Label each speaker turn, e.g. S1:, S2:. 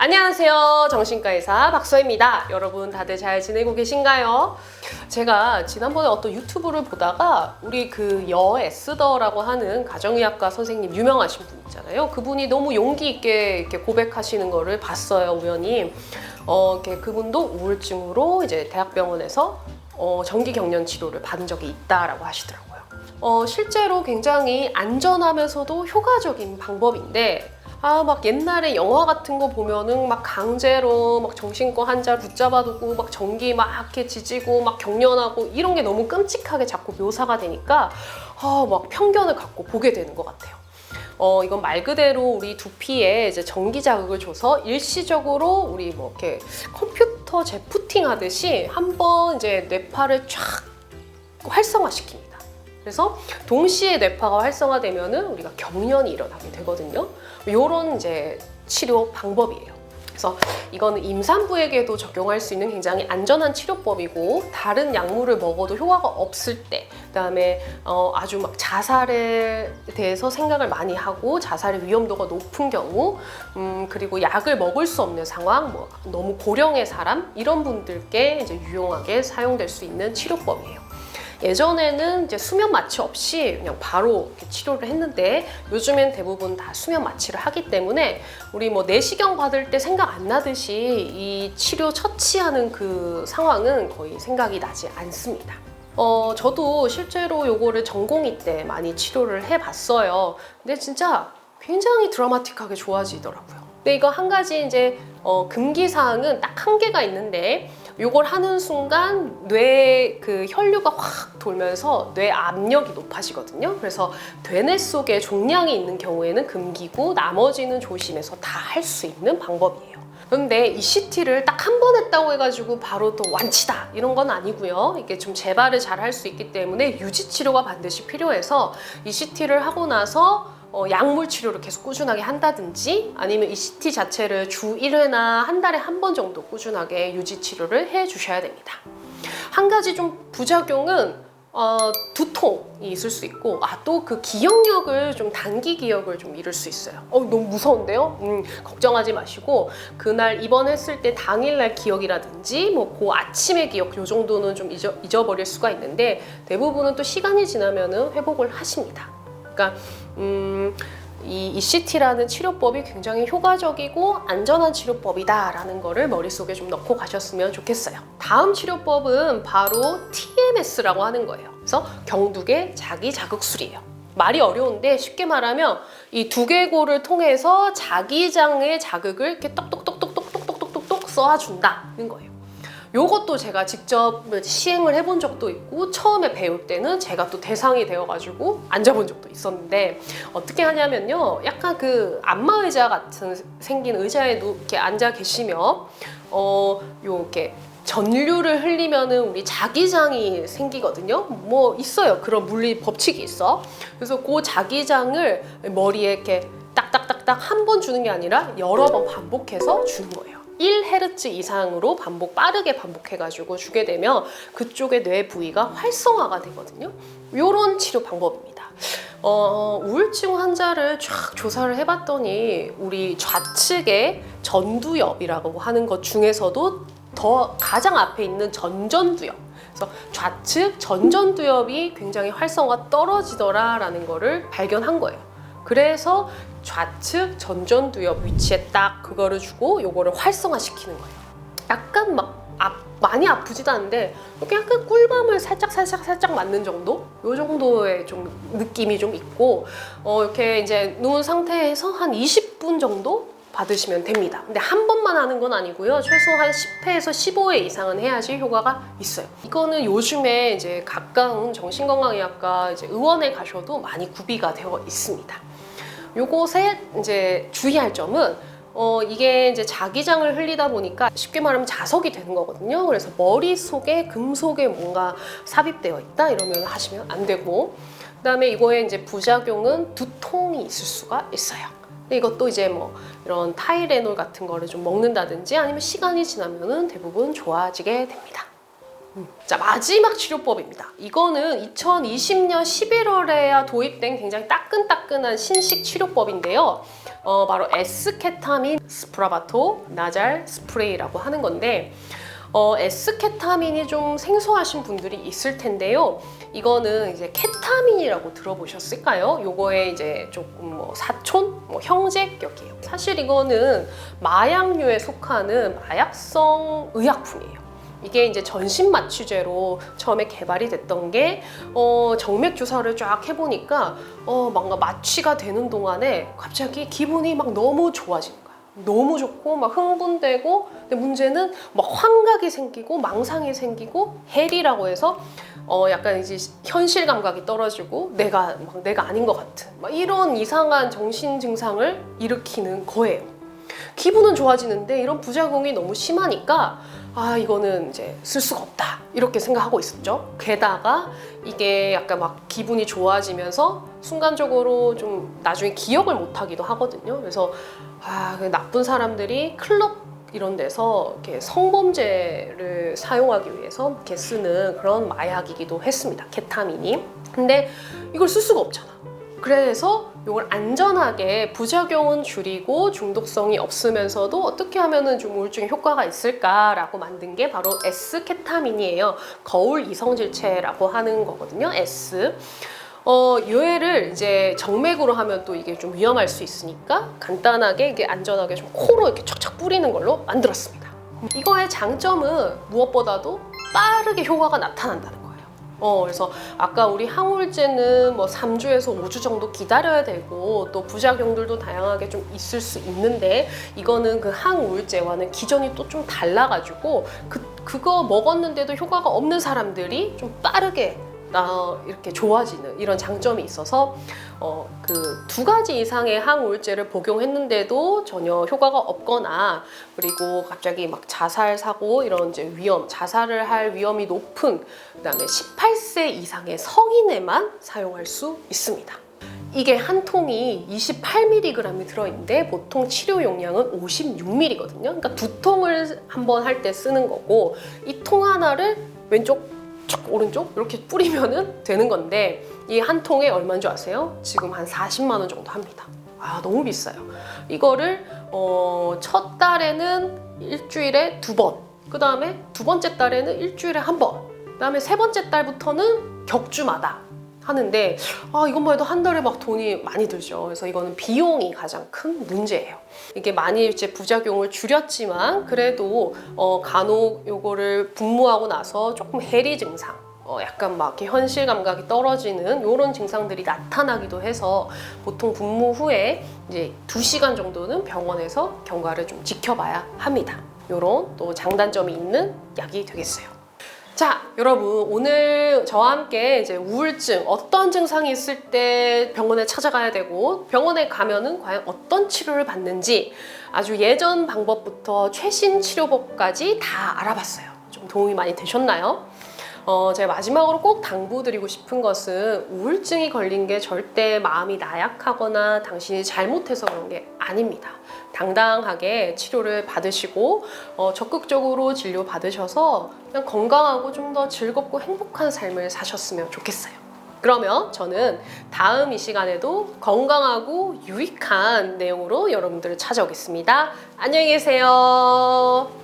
S1: 안녕하세요. 정신과 의사 박서입니다. 여러분 다들 잘 지내고 계신가요? 제가 지난번에 어떤 유튜브를 보다가 우리 그 에스더라고 하는 가정의학과 선생님 유명하신 분 있잖아요. 그분이 너무 용기 있게 이렇게 고백하시는 거를 봤어요, 우연히. 그분도 우울증으로 이제 대학병원에서 정기 경련 치료를 받은 적이 있다라고 하시더라고요. 실제로 굉장히 안전하면서도 효과적인 방법인데 막 옛날에 영화 같은 거 보면은 막 강제로 막 정신과 환자 붙잡아두고 막 전기 막 이렇게 지지고 막 경련하고 이런 게 너무 끔찍하게 자꾸 묘사가 되니까 막 편견을 갖고 보게 되는 것 같아요. 이건 말 그대로 우리 두피에 이제 전기 자극을 줘서 일시적으로 우리 뭐 이렇게 컴퓨터 재부팅 하듯이 한번 이제 뇌파를 쫙 활성화시킵니다. 그래서 동시에 뇌파가 활성화되면은 우리가 경련이 일어나게 되거든요. 이런 이제 치료 방법이에요. 그래서 이거는 임산부에게도 적용할 수 있는 굉장히 안전한 치료법이고, 다른 약물을 먹어도 효과가 없을 때, 그다음에 아주 막 자살에 대해서 생각을 많이 하고 자살의 위험도가 높은 경우, 그리고 약을 먹을 수 없는 상황, 뭐 너무 고령의 사람 이런 분들께 이제 유용하게 사용될 수 있는 치료법이에요. 예전에는 이제 수면 마취 없이 그냥 바로 이렇게 치료를 했는데, 요즘엔 대부분 다 수면 마취를 하기 때문에 우리 뭐 내시경 받을 때 생각 안 나듯이 이 치료 처치하는 그 상황은 거의 생각이 나지 않습니다. 저도 실제로 요거를 전공의 때 많이 치료를 해봤어요. 근데 진짜 굉장히 드라마틱하게 좋아지더라고요. 근데 이거 한 가지 이제 금기사항은 딱 한 개가 있는데, 요걸 하는 순간 뇌 그 혈류가 확 돌면서 뇌 압력이 높아지거든요. 그래서 되뇌 속에 종양이 있는 경우에는 금기고 나머지는 조심해서 다 할 수 있는 방법이에요. 그런데 ECT를 딱 한 번 했다고 해가지고 바로 또 완치다 이런 건 아니고요. 이게 좀 재발을 잘 할 수 있기 때문에 유지 치료가 반드시 필요해서 ECT를 하고 나서 약물 치료를 계속 꾸준하게 한다든지, 아니면 ECT 자체를 주 1회나 한 달에 한 번 정도 꾸준하게 유지 치료를 해 주셔야 됩니다. 한 가지 좀 부작용은 두통이 있을 수 있고, 또 그 기억력을 좀 단기 기억을 좀 잃을 수 있어요. 너무 무서운데요? 걱정하지 마시고 그날 입원했을 때 당일날 기억이라든지 뭐 그 아침의 기억 요 정도는 좀 잊어버릴 수가 있는데, 대부분은 또 시간이 지나면은 회복을 하십니다. 그러니까 이 ECT라는 치료법이 굉장히 효과적이고 안전한 치료법이다라는 거를 머릿속에 좀 넣고 가셨으면 좋겠어요. 다음 치료법은 바로 TMS라고 하는 거예요. 그래서 경두계 자기 자극술이에요. 말이 어려운데 쉽게 말하면 이 두개골을 통해서 자기장의 자극을 이렇게 똑똑똑똑똑똑똑똑똑 쏘아준다는 거예요. 요것도 제가 직접 시행을 해본 적도 있고, 처음에 배울 때는 제가 또 대상이 되어가지고 앉아본 적도 있었는데, 어떻게 하냐면요, 약간 그 안마의자 같은 생긴 의자에 이렇게 앉아 계시면 요렇게 전류를 흘리면은 우리 자기장이 생기거든요. 뭐 있어요, 그런 물리 법칙이 있어. 그래서 그 자기장을 머리에 이렇게 딱딱딱딱 한 번 주는 게 아니라 여러 번 반복해서 주는 거예요. 1Hz 이상으로 빠르게 반복해가지고 주게 되면 그쪽의 뇌 부위가 활성화가 되거든요. 이런 치료 방법입니다. 우울증 환자를 쫙 조사를 해봤더니 우리 좌측의 전두엽이라고 하는 것 중에서도 더 가장 앞에 있는 전전두엽, 그래서 좌측 전전두엽이 굉장히 활성화 떨어지더라라는 거를 발견한 거예요. 그래서 좌측 전전두엽 위치에 딱 그거를 주고 요거를 활성화시키는 거예요. 약간 막 많이 아프지도 않은데 이렇게 약간 꿀밤을 살짝 맞는 정도? 요 정도의 좀 느낌이 좀 있고, 이렇게 이제 누운 상태에서 한 20분 정도 받으시면 됩니다. 근데 한 번만 하는 건 아니고요. 최소한 10회에서 15회 이상은 해야지 효과가 있어요. 이거는 요즘에 이제 가까운 정신건강의학과 이제 의원에 가셔도 많이 구비가 되어 있습니다. 요것에 이제 주의할 점은 이게 이제 자기장을 흘리다 보니까 쉽게 말하면 자석이 되는 거거든요. 그래서 머릿속에 금속에 뭔가 삽입되어 있다 이러면 하시면 안 되고, 그다음에 이거의 이제 부작용은 두통이 있을 수가 있어요. 근데 이것도 이제 뭐 이런 타이레놀 같은 거를 좀 먹는다든지 아니면 시간이 지나면은 대부분 좋아지게 됩니다. 자, 마지막 치료법입니다. 이거는 2020년 11월에야 도입된 굉장히 따끈따끈한 신식 치료법인데요. 바로 S케타민 스프라바토 나잘 스프레이라고 하는 건데 S케타민이 좀 생소하신 분들이 있을 텐데요. 이거는 이제 케타민이라고 들어보셨을까요? 요거에 이제 조금 사촌, 형제격이에요. 사실 이거는 마약류에 속하는 마약성 의약품이에요. 이게 이제 전신마취제로 처음에 개발이 됐던 게 정맥 주사를 쫙 해보니까 뭔가 마취가 되는 동안에 갑자기 기분이 막 너무 좋아지는 거야. 너무 좋고 막 흥분되고, 근데 문제는 막 환각이 생기고 망상이 생기고 해리라고 해서 약간 이제 현실 감각이 떨어지고 내가 아닌 것 같은 막 이런 이상한 정신 증상을 일으키는 거예요. 기분은 좋아지는데 이런 부작용이 너무 심하니까 이거는 이제 쓸 수가 없다 이렇게 생각하고 있었죠. 게다가 이게 약간 막 기분이 좋아지면서 순간적으로 좀 나중에 기억을 못 하기도 하거든요. 그래서 그 나쁜 사람들이 클럽 이런 데서 이렇게 성범죄를 사용하기 위해서 이렇게 쓰는 그런 마약이기도 했습니다. 케타민이. 근데 이걸 쓸 수가 없잖아. 그래서 이걸 안전하게 부작용은 줄이고 중독성이 없으면서도 어떻게 하면은 좀 우울증 효과가 있을까라고 만든 게 바로 S케타민이에요. 거울 이성질체라고 하는 거거든요. S. 요애를 이제 정맥으로 하면 또 이게 좀 위험할 수 있으니까 간단하게 이게 안전하게 좀 코로 이렇게 촥촥 뿌리는 걸로 만들었습니다. 이거의 장점은 무엇보다도 빠르게 효과가 나타난다는 거예요. 그래서 아까 우리 항우울제는 3주에서 5주 정도 기다려야 되고 또 부작용들도 다양하게 좀 있을 수 있는데 이거는 그 항우울제와는 기전이 또 좀 달라가지고 그거 먹었는데도 효과가 없는 사람들이 좀 빠르게 이렇게 좋아지는 이런 장점이 있어서 그 2가지 이상의 항우울제를 복용했는데도 전혀 효과가 없거나 그리고 갑자기 막 자살 사고 이런 이제 자살을 할 위험이 높은 그다음에 18세 이상의 성인에만 사용할 수 있습니다. 이게 한 통이 28mg이 들어있는데 보통 치료 용량은 56mg거든요. 그러니까 2통을 한번 할 때 쓰는 거고 이 통 하나를 왼쪽 오른쪽 이렇게 뿌리면은 되는 건데 이 한 통에 얼마인 줄 아세요? 지금 한 40만 원 정도 합니다. 너무 비싸요. 이거를 첫 달에는 일주일에 2번, 그 다음에 2번째 달에는 일주일에 1번, 그 다음에 3번째 달부터는 격주마다 하는데 이것만 해도 한 달에 막 돈이 많이 들죠. 그래서 이거는 비용이 가장 큰 문제예요. 이게 많이 이제 부작용을 줄였지만 그래도 간혹 요거를 분무하고 나서 조금 해리 증상, 약간 막 이렇게 현실 감각이 떨어지는 이런 증상들이 나타나기도 해서 보통 분무 후에 이제 2시간 정도는 병원에서 경과를 좀 지켜봐야 합니다. 이런 또 장단점이 있는 약이 되겠어요. 자, 여러분 오늘 저와 함께 이제 우울증 어떤 증상이 있을 때 병원에 찾아가야 되고 병원에 가면은 과연 어떤 치료를 받는지 아주 예전 방법부터 최신 치료법까지 다 알아봤어요. 좀 도움이 많이 되셨나요? 제가 마지막으로 꼭 당부드리고 싶은 것은 우울증이 걸린 게 절대 마음이 나약하거나 당신이 잘못해서 그런 게 아닙니다. 당당하게 치료를 받으시고 적극적으로 진료 받으셔서 그냥 건강하고 좀 더 즐겁고 행복한 삶을 사셨으면 좋겠어요. 그러면 저는 다음 이 시간에도 건강하고 유익한 내용으로 여러분들을 찾아오겠습니다. 안녕히 계세요.